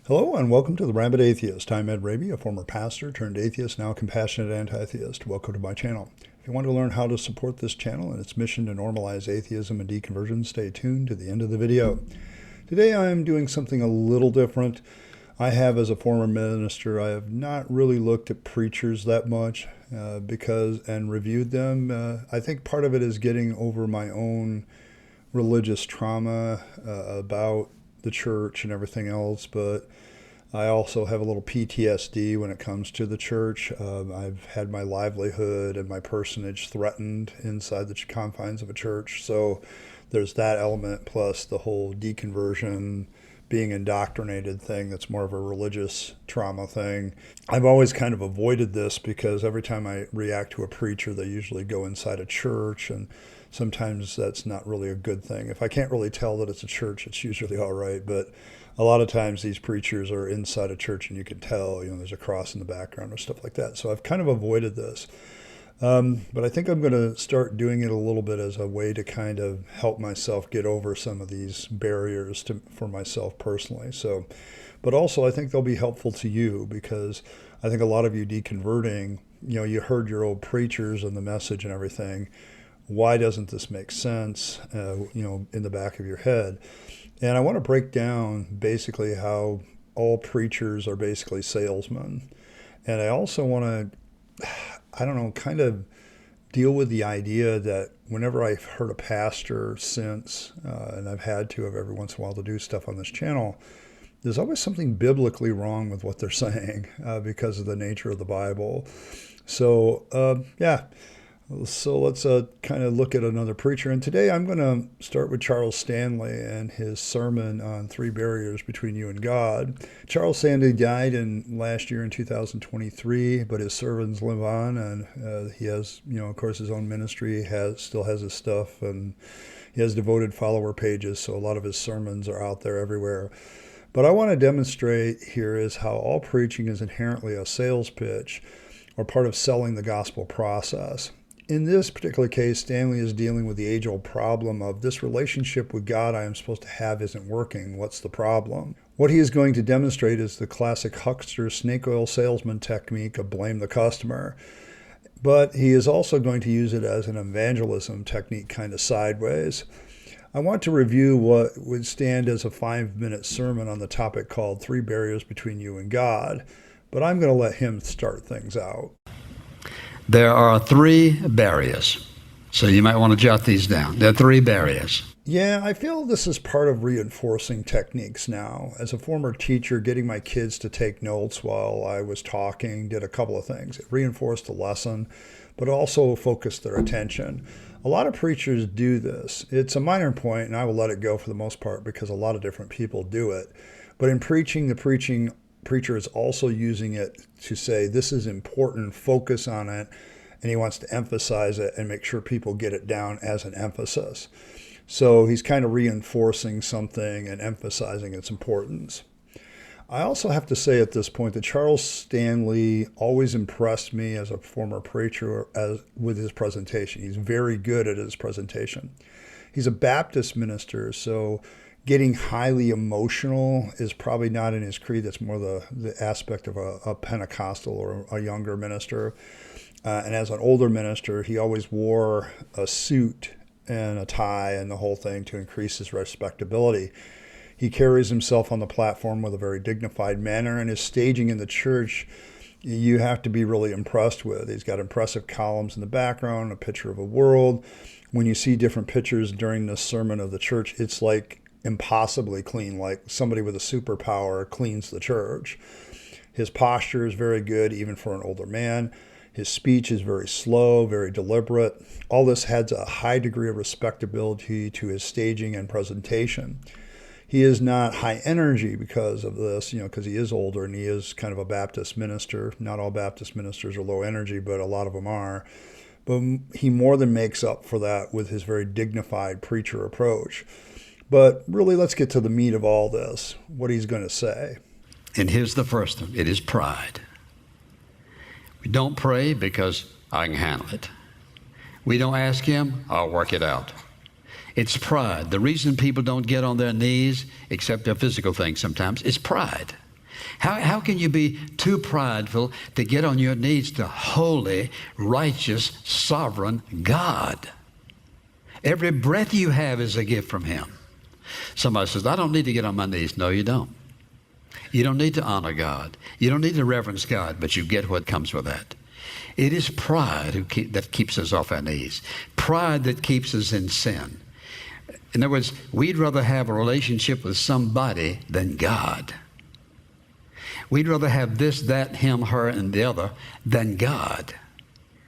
Hello and welcome to the Rabyd Atheist. I'm Ed Rabyd, a former pastor turned atheist, now compassionate anti-theist. Welcome to my channel. If you want to learn how to support this channel and its mission to normalize atheism and deconversion, stay tuned to the end of the video. Today I am doing something a little different. I have, as a former minister, I have not really looked at preachers that much and reviewed them. I think part of it is getting over my own religious trauma about the church and everything else, but I also have a little PTSD when it comes to the church. I've had my livelihood and my personage threatened inside the confines of a church, so there's that element, plus the whole deconversion, being indoctrinated thing that's more of a religious trauma thing. I've always kind of avoided this because every time I react to a preacher, they usually go inside a church, and sometimes that's not really a good thing. If I can't really tell that it's a church, it's usually all right, but a lot of times these preachers are inside a church and you can tell, there's a cross in the background or stuff like that. So I've kind of avoided this. But I think I'm going to start doing it a little bit as a way to kind of help myself get over some of these barriers for myself personally. So, but also I think they'll be helpful to you, because I think a lot of you deconverting, you heard your old preachers and the message and everything. Why doesn't this make sense, in the back of your head? And I want to break down basically how all preachers are basically salesmen. And I also want to, kind of deal with the idea that whenever I've heard a pastor since, and I've had to every once in a while to do stuff on this channel, there's always something biblically wrong with what they're saying because of the nature of the Bible. So, So let's kind of look at another preacher. And today I'm going to start with Charles Stanley and his sermon on 3 barriers between you and God. Charles Stanley died last year in 2023, but his sermons live on, and he has, of course, his own ministry, still has his stuff, and he has devoted follower pages, so a lot of his sermons are out there everywhere. But I want to demonstrate here is how all preaching is inherently a sales pitch, or part of selling the gospel process. In this particular case, Stanley is dealing with the age-old problem of this relationship with God I am supposed to have isn't working. What's the problem? What he is going to demonstrate is the classic huckster snake oil salesman technique of blame the customer. But he is also going to use it as an evangelism technique, kind of sideways. I want to review what would stand as a 5-minute sermon on the topic called 3 Barriers Between You and God, but I'm going to let him start things out. There are 3 barriers. So you might want to jot these down. There are 3 barriers. Yeah, I feel this is part of reinforcing techniques now. As a former teacher, getting my kids to take notes while I was talking did a couple of things. It reinforced the lesson, but also focused their attention. A lot of preachers do this. It's a minor point, and I will let it go for the most part because a lot of different people do it. But in preaching, the preacher is also using it to say, this is important, focus on it, and he wants to emphasize it and make sure people get it down as an emphasis. So he's kind of reinforcing something and emphasizing its importance. I also have to say at this point that Charles Stanley always impressed me as a former preacher with his presentation. He's very good at his presentation. He's a Baptist minister, so getting highly emotional is probably not in his creed. That's more the aspect of a Pentecostal or a younger minister. And as an older minister, he always wore a suit and a tie and the whole thing to increase his respectability. He carries himself on the platform with a very dignified manner, and his staging in the church, you have to be really impressed with. He's got impressive columns in the background, a picture of a world. When you see different pictures during the sermon of the church, it's like impossibly clean, like somebody with a superpower cleans the church. His posture is very good, even for an older man. His speech is very slow, very deliberate. All this adds a high degree of respectability to his staging and presentation. He is not high energy because of this, because he is older and he is kind of a Baptist minister. Not all Baptist ministers are low energy, but a lot of them are. But he more than makes up for that with his very dignified preacher approach. But really, let's get to the meat of all this, what he's going to say. And here's the first one. It is pride. We don't pray because I can handle it. We don't ask him, I'll work it out. It's pride. The reason people don't get on their knees, except their physical things sometimes, is pride. How can you be too prideful to get on your knees to holy, righteous, sovereign God? Every breath you have is a gift from Him. Somebody says, I don't need to get on my knees. No, you don't. You don't need to honor God. You don't need to reverence God, but you get what comes with that. It is pride that keeps us off our knees. Pride that keeps us in sin. In other words, we'd rather have a relationship with somebody than God. We'd rather have this, that, him, her, and the other than God.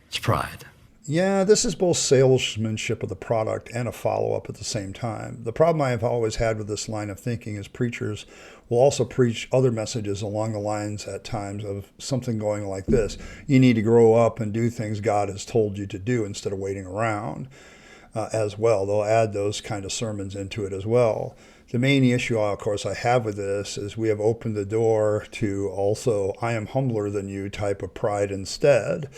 It's pride. Yeah, this is both salesmanship of the product and a follow-up at the same time. The problem I have always had with this line of thinking is preachers will also preach other messages along the lines at times of something going like this. You need to grow up and do things God has told you to do instead of waiting around as well. They'll add those kind of sermons into it as well. The main issue, of course, I have with this is we have opened the door to also I am humbler than you type of pride instead.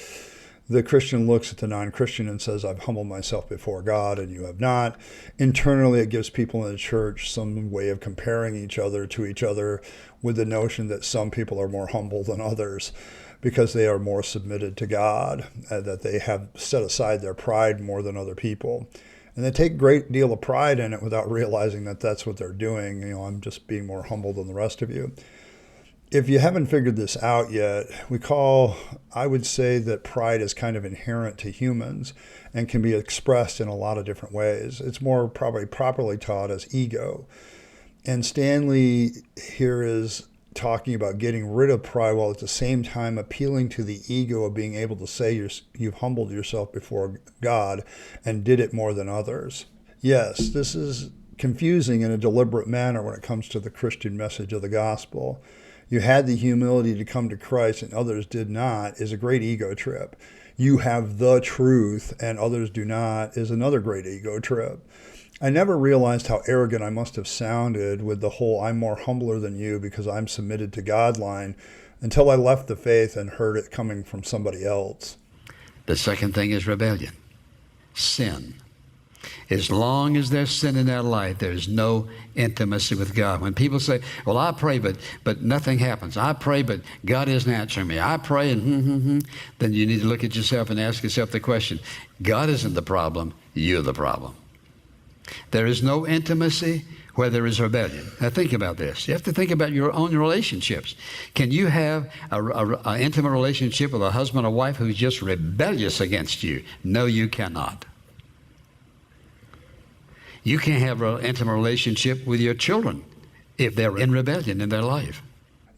The Christian looks at the non-Christian and says, I've humbled myself before God and you have not. Internally, it gives people in the church some way of comparing each other to each other with the notion that some people are more humble than others because they are more submitted to God, that they have set aside their pride more than other people. And they take a great deal of pride in it without realizing that that's what they're doing. You know, I'm just being more humble than the rest of you. If you haven't figured this out yet, I would say that pride is kind of inherent to humans and can be expressed in a lot of different ways. It's more probably properly taught as ego. And Stanley here is talking about getting rid of pride while at the same time appealing to the ego of being able to say you've humbled yourself before God and did it more than others. Yes, this is confusing in a deliberate manner when it comes to the Christian message of the gospel. You had the humility to come to Christ and others did not is a great ego trip. You have the truth and others do not is another great ego trip. I never realized how arrogant I must have sounded with the whole I'm more humbler than you because I'm submitted to God line until I left the faith and heard it coming from somebody else. The second thing is rebellion, sin. As long as there's sin in their life, there's no intimacy with God. When people say, well, I pray, but nothing happens. I pray, but God isn't answering me. I pray, and then you need to look at yourself and ask yourself the question, God isn't the problem, you're the problem. There is no intimacy where there is rebellion. Now think about this. You have to think about your own relationships. Can you have an intimate relationship with a husband or wife who's just rebellious against you? No, you cannot. You can't have an intimate relationship with your children if they're in rebellion in their life.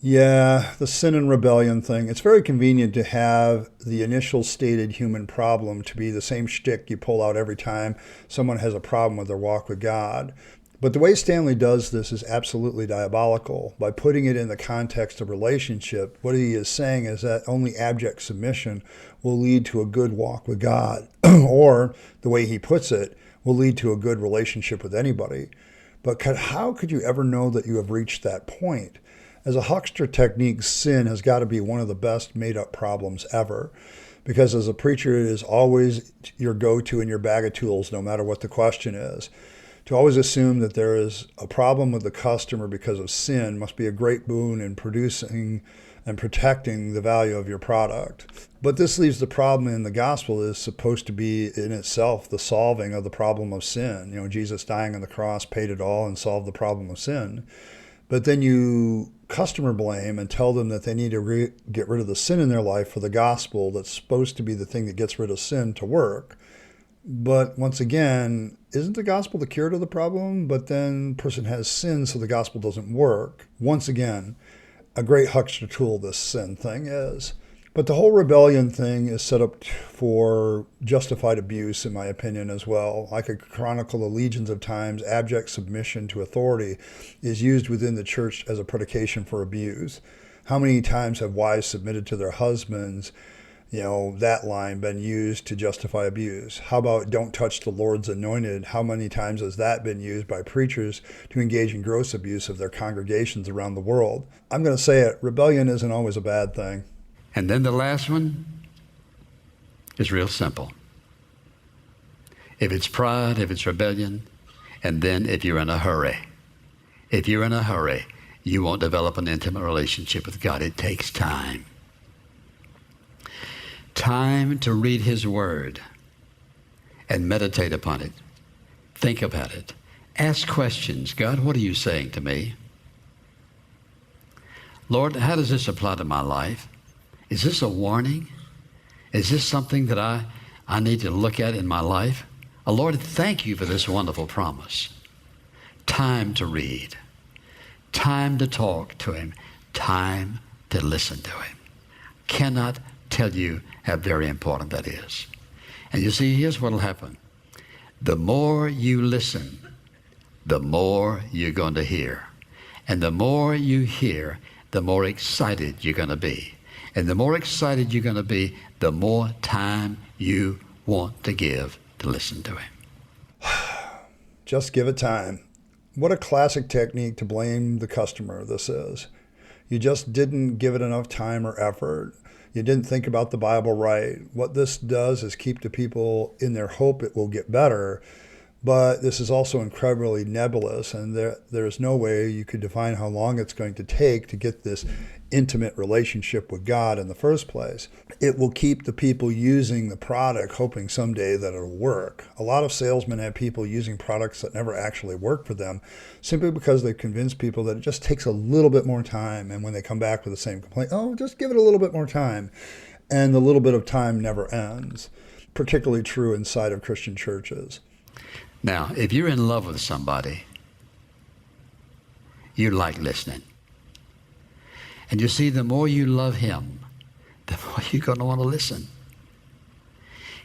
Yeah, the sin and rebellion thing. It's very convenient to have the initial stated human problem to be the same shtick you pull out every time someone has a problem with their walk with God. But the way Stanley does this is absolutely diabolical. By putting it in the context of relationship, what he is saying is that only abject submission will lead to a good walk with God. Or, the way he puts it, will lead to a good relationship with anybody. But how could you ever know that you have reached that point? As a huckster technique, sin has got to be one of the best made-up problems ever. Because as a preacher, it is always your go-to and your bag of tools, no matter what the question is. To always assume that there is a problem with the customer because of sin must be a great boon in producing and protecting the value of your product. But this leaves the problem in the gospel is supposed to be in itself the solving of the problem of sin. You know, Jesus dying on the cross paid it all and solved the problem of sin. But then you customer blame and tell them that they need to get rid of the sin in their life for the gospel that's supposed to be the thing that gets rid of sin to work. But once again, isn't the gospel the cure to the problem? But then the person has sin, so the gospel doesn't work. Once again, a great huckster tool this sin thing is. But the whole rebellion thing is set up for justified abuse, in my opinion, as well. I could chronicle the legions of times abject submission to authority is used within the church as a predication for abuse. How many times have wives submitted to their husbands, that line been used to justify abuse? How about don't touch the Lord's anointed? How many times has that been used by preachers to engage in gross abuse of their congregations around the world? I'm going to say it, rebellion isn't always a bad thing. And then the last one is real simple. If it's pride, if it's rebellion, and then if you're in a hurry. If you're in a hurry, you won't develop an intimate relationship with God. It takes time. Time to read His Word and meditate upon it. Think about it. Ask questions. God, what are you saying to me? Lord, how does this apply to my life? Is this a warning? Is this something that I need to look at in my life? Oh, Lord, thank you for this wonderful promise. Time to read. Time to talk to Him. Time to listen to Him. Cannot tell you how very important that is. And you see, here's what will happen. The more you listen, the more you're going to hear. And the more you hear, the more excited you're going to be. And the more excited you're going to be, the more time you want to give to listen to Him. Just give it time. What a classic technique to blame the customer this is. You just didn't give it enough time or effort. You didn't think about the Bible right. What this does is keep the people in their hope it will get better. But this is also incredibly nebulous, and there's no way you could define how long it's going to take to get this intimate relationship with God in the first place. It will keep the people using the product, hoping someday that it'll work. A lot of salesmen have people using products that never actually work for them, simply because they convince people that it just takes a little bit more time, and when they come back with the same complaint, oh, just give it a little bit more time. And the little bit of time never ends, particularly true inside of Christian churches. Now, if you're in love with somebody, you like listening. And you see, the more you love him, the more you're going to want to listen.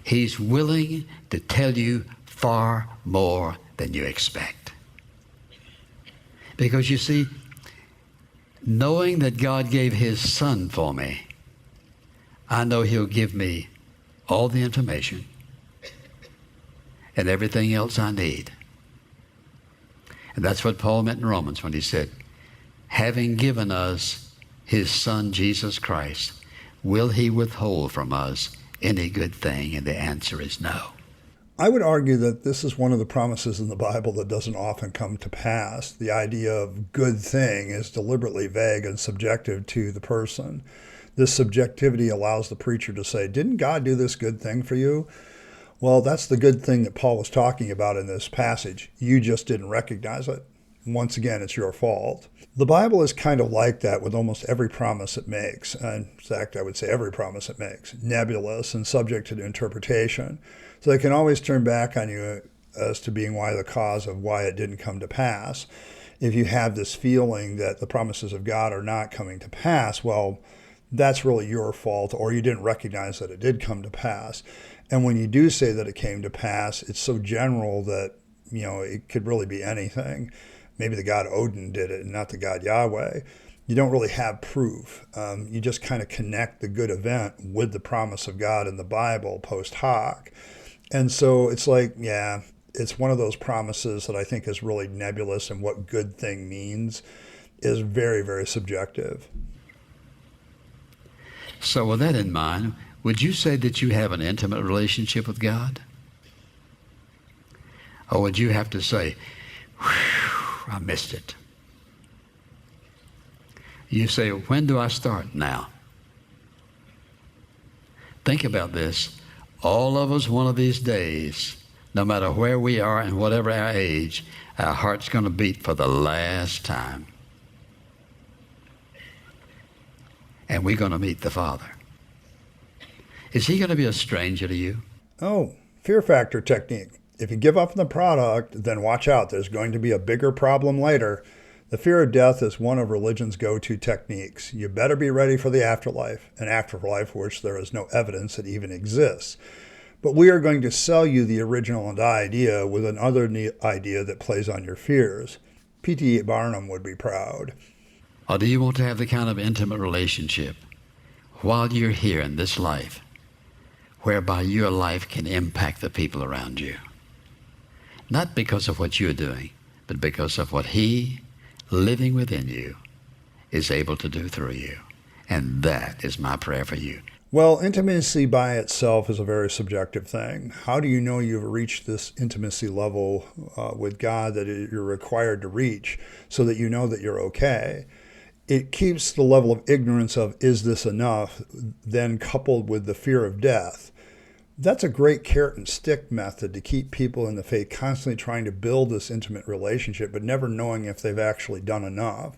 He's willing to tell you far more than you expect. Because you see, knowing that God gave His Son for me, I know He'll give me all the information and everything else I need. And that's what Paul meant in Romans when he said, having given us His Son, Jesus Christ, will He withhold from us any good thing? And the answer is no. I would argue that this is one of the promises in the Bible that doesn't often come to pass. The idea of good thing is deliberately vague and subjective to the person. This subjectivity allows the preacher to say, didn't God do this good thing for you? Well, that's the good thing that Paul was talking about in this passage. You just didn't recognize it. Once again, it's your fault. The Bible is kind of like that with almost every promise it makes. In fact, I would say every promise it makes. Nebulous and subject to interpretation. So they can always turn back on you as to being the cause of why it didn't come to pass. If you have this feeling that the promises of God are not coming to pass, well, that's really your fault, or you didn't recognize that it did come to pass. And when you do say that it came to pass, it's so general that, it could really be anything. Maybe the god Odin did it and not the god Yahweh. You don't really have proof. You just kind of connect the good event with the promise of God in the Bible post hoc. And so it's like, yeah, it's one of those promises that I think is really nebulous, and what good thing means is very, very subjective. So with that in mind, would you say that you have an intimate relationship with God? Or would you have to say, whew, I missed it? You say, when do I start? Now. Think about this. All of us, one of these days, no matter where we are and whatever our age, our heart's going to beat for the last time. And we're going to meet the Father. Is He going to be a stranger to you? Oh, fear factor technique. If you give up on the product, then watch out. There's going to be a bigger problem later. The fear of death is one of religion's go-to techniques. You better be ready for the afterlife, an afterlife for which there is no evidence it even exists. But we are going to sell you the original idea with another idea that plays on your fears. P.T. Barnum would be proud. Or do you want to have the kind of intimate relationship while you're here in this life, whereby your life can impact the people around you? Not because of what you're doing, but because of what He, living within you, is able to do through you. And that is my prayer for you. Well, intimacy by itself is a very subjective thing. How do you know you've reached this intimacy level with God that you're required to reach so that you know that you're okay? It keeps the level of ignorance of, is this enough, then coupled with the fear of death. That's a great carrot and stick method to keep people in the faith constantly trying to build this intimate relationship, but never knowing if they've actually done enough.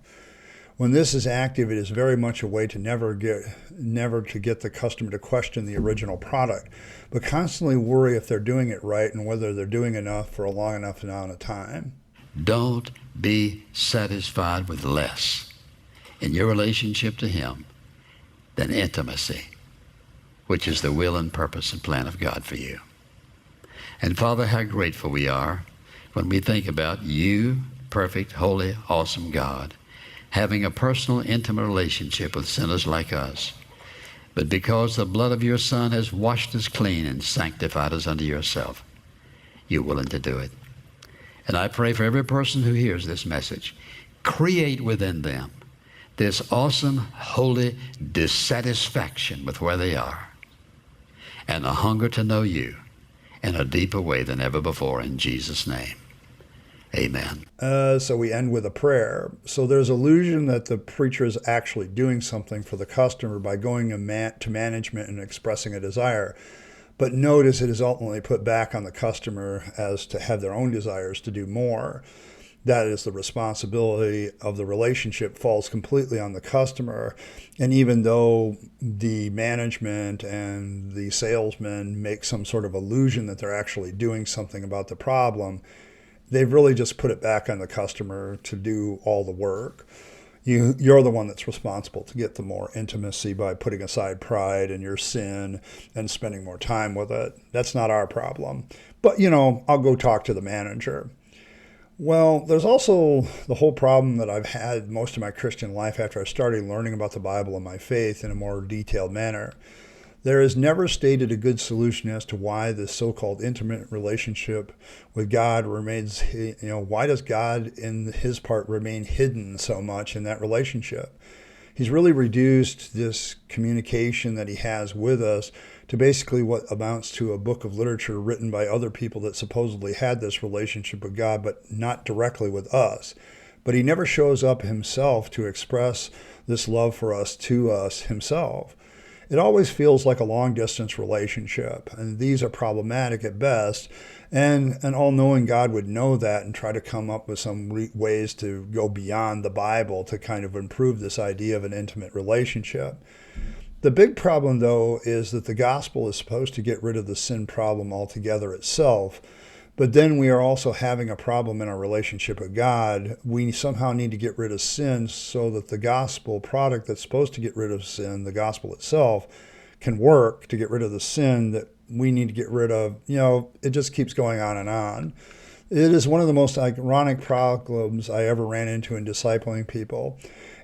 When this is active, it is very much a way to never to get the customer to question the original product, but constantly worry if they're doing it right and whether they're doing enough for a long enough amount of time. Don't be satisfied with less in your relationship to Him than intimacy, which is the will and purpose and plan of God for you. And Father, how grateful we are when we think about you, perfect, holy, awesome God, having a personal, intimate relationship with sinners like us. But because the blood of your Son has washed us clean and sanctified us unto yourself, you're willing to do it. And I pray for every person who hears this message, create within them this awesome, holy dissatisfaction with where they are and a hunger to know you in a deeper way than ever before, in Jesus' name. Amen. So we end with a prayer. So there's illusion that the preacher is actually doing something for the customer by going to management and expressing a desire. But notice it is ultimately put back on the customer as to have their own desires to do more. That is, the responsibility of the relationship falls completely on the customer. And even though the management and the salesman make some sort of illusion that they're actually doing something about the problem, they've really just put it back on the customer to do all the work. You're the one that's responsible to get the more intimacy by putting aside pride and your sin and spending more time with it. That's not our problem. But, I'll go talk to the manager. Well, there's also the whole problem that I've had most of my Christian life after I started learning about the Bible and my faith in a more detailed manner. There is never stated a good solution as to why this so-called intimate relationship with God remains, why does God in his part remain hidden so much in that relationship? He's really reduced this communication that he has with us to basically what amounts to a book of literature written by other people that supposedly had this relationship with God, but not directly with us. But he never shows up himself to express this love for us to us himself. It always feels like a long-distance relationship, and these are problematic at best, and an all-knowing God would know that and try to come up with some ways to go beyond the Bible to kind of improve this idea of an intimate relationship. The big problem, though, is that the gospel is supposed to get rid of the sin problem altogether itself, but then we are also having a problem in our relationship with God. We somehow need to get rid of sin so that the gospel product that's supposed to get rid of sin, the gospel itself, can work to get rid of the sin that we need to get rid of. It just keeps going on and on. It is one of the most ironic problems I ever ran into in discipling people,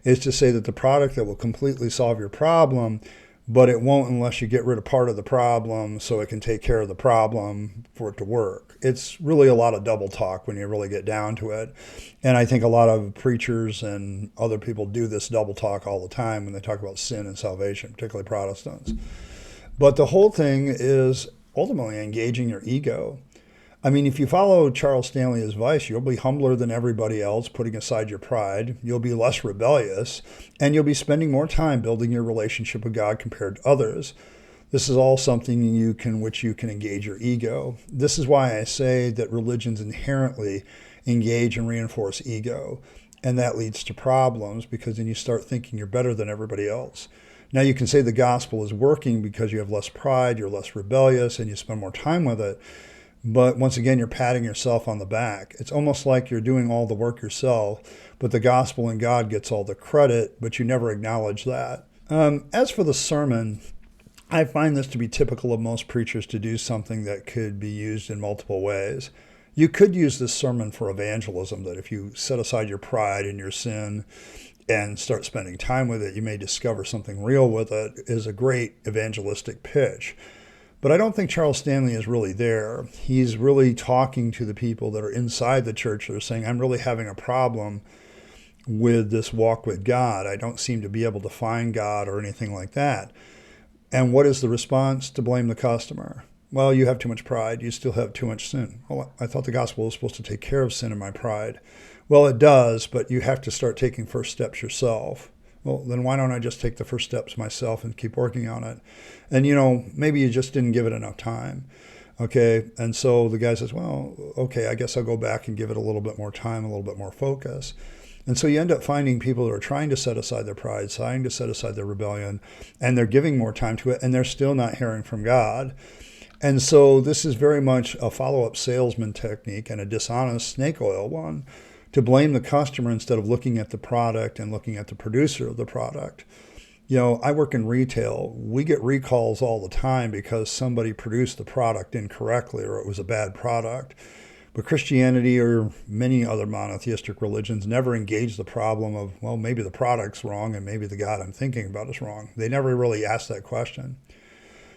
is to say that the product that will completely solve your problem, but it won't unless you get rid of part of the problem so it can take care of the problem for it to work. It's really a lot of double talk when you really get down to it. And I think a lot of preachers and other people do this double talk all the time when they talk about sin and salvation, particularly Protestants. But the whole thing is ultimately engaging your ego. I mean, if you follow Charles Stanley's advice, you'll be humbler than everybody else, putting aside your pride. You'll be less rebellious, and you'll be spending more time building your relationship with God compared to others. This is all something which you can engage your ego. This is why I say that religions inherently engage and reinforce ego, and that leads to problems because then you start thinking you're better than everybody else. Now you can say the gospel is working because you have less pride, you're less rebellious, and you spend more time with it. But once again, you're patting yourself on the back. It's almost like you're doing all the work yourself, but the gospel and God gets all the credit, but you never acknowledge that. As for the sermon, I find this to be typical of most preachers to do something that could be used in multiple ways. You could use this sermon for evangelism, that if you set aside your pride and your sin and start spending time with it, you may discover something real with it, is a great evangelistic pitch. But I don't think Charles Stanley is really there. He's really talking to the people that are inside the church that are saying, I'm really having a problem with this walk with God. I don't seem to be able to find God or anything like that. And what is the response? To blame the customer. Well, you have too much pride. You still have too much sin. Well, I thought the gospel was supposed to take care of sin and my pride. Well, it does, but you have to start taking first steps yourself. Well, then why don't I just take the first steps myself and keep working on it? And, maybe you just didn't give it enough time. Okay. And so the guy says, well, okay, I guess I'll go back and give it a little bit more time, a little bit more focus. And so you end up finding people who are trying to set aside their pride, trying to set aside their rebellion, and they're giving more time to it, and they're still not hearing from God. And so this is very much a follow-up salesman technique and a dishonest snake oil one, to blame the customer instead of looking at the product and looking at the producer of the product. I work in retail. We get recalls all the time because somebody produced the product incorrectly or it was a bad product. But Christianity or many other monotheistic religions never engage the problem of, well, maybe the product's wrong and maybe the God I'm thinking about is wrong. They never really ask that question.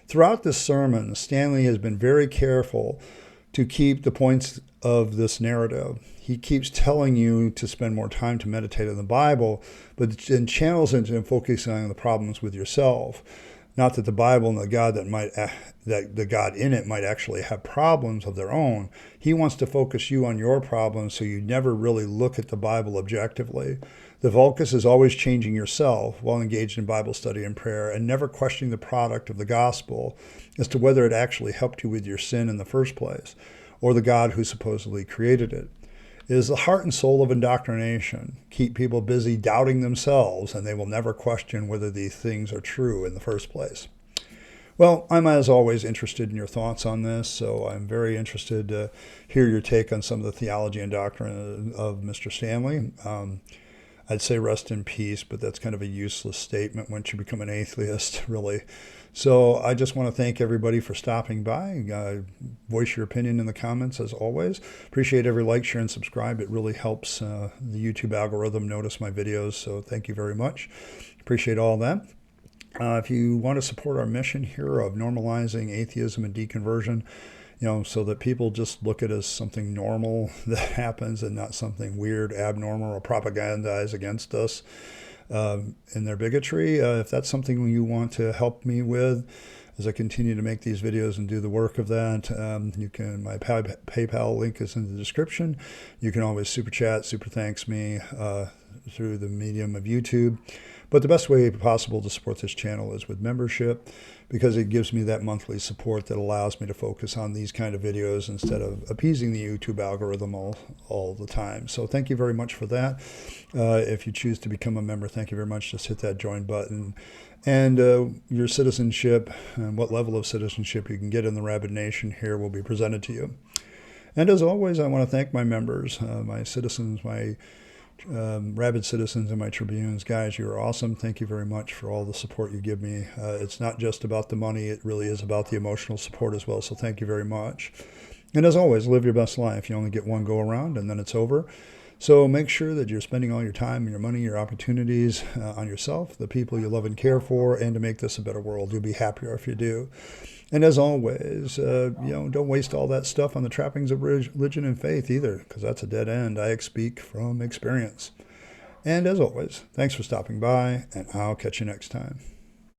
Throughout this sermon, Stanley has been very careful to keep the points of this narrative. He keeps telling you to spend more time to meditate on the Bible, but then channels into focusing on the problems with yourself. Not that the Bible and the God that the God in it might actually have problems of their own. He wants to focus you on your problems so you never really look at the Bible objectively. The focus is always changing yourself while engaged in Bible study and prayer, and never questioning the product of the gospel as to whether it actually helped you with your sin in the first place, or the God who supposedly created it. It is the heart and soul of indoctrination. Keep people busy doubting themselves, and they will never question whether these things are true in the first place. Well, I'm as always interested in your thoughts on this, so I'm very interested to hear your take on some of the theology and doctrine of Mr. Stanley. I'd say rest in peace, but that's kind of a useless statement once you become an atheist, really. So I just want to thank everybody for stopping by. Voice your opinion in the comments, as always. Appreciate every like, share, and subscribe. It really helps the YouTube algorithm notice my videos, so thank you very much. Appreciate all that. If you want to support our mission here of normalizing atheism and deconversion, so that people just look at it as something normal that happens and not something weird, abnormal, or propagandized against us in their bigotry. If that's something you want to help me with as I continue to make these videos and do the work of that, my PayPal link is in the description. You can always super chat, super thanks me through the medium of YouTube. But the best way possible to support this channel is with membership, because it gives me that monthly support that allows me to focus on these kind of videos instead of appeasing the YouTube algorithm all the time. So thank you very much for that. If you choose to become a member, thank you very much. Just hit that join button. And your citizenship and what level of citizenship you can get in the Rabyd Nation here will be presented to you. And as always, I want to thank my members, my citizens, my Rabyd citizens and my Tribunes. Guys, you're awesome. Thank you very much for all the support you give me. It's not just about the money. It really is about the emotional support as well. So thank you very much. And as always, live your best life. You only get one go around and then it's over. So make sure that you're spending all your time, your money, your opportunities on yourself, the people you love and care for, and to make this a better world. You'll be happier if you do. And as always, don't waste all that stuff on the trappings of religion and faith either, because that's a dead end. I speak from experience. And as always, thanks for stopping by, and I'll catch you next time.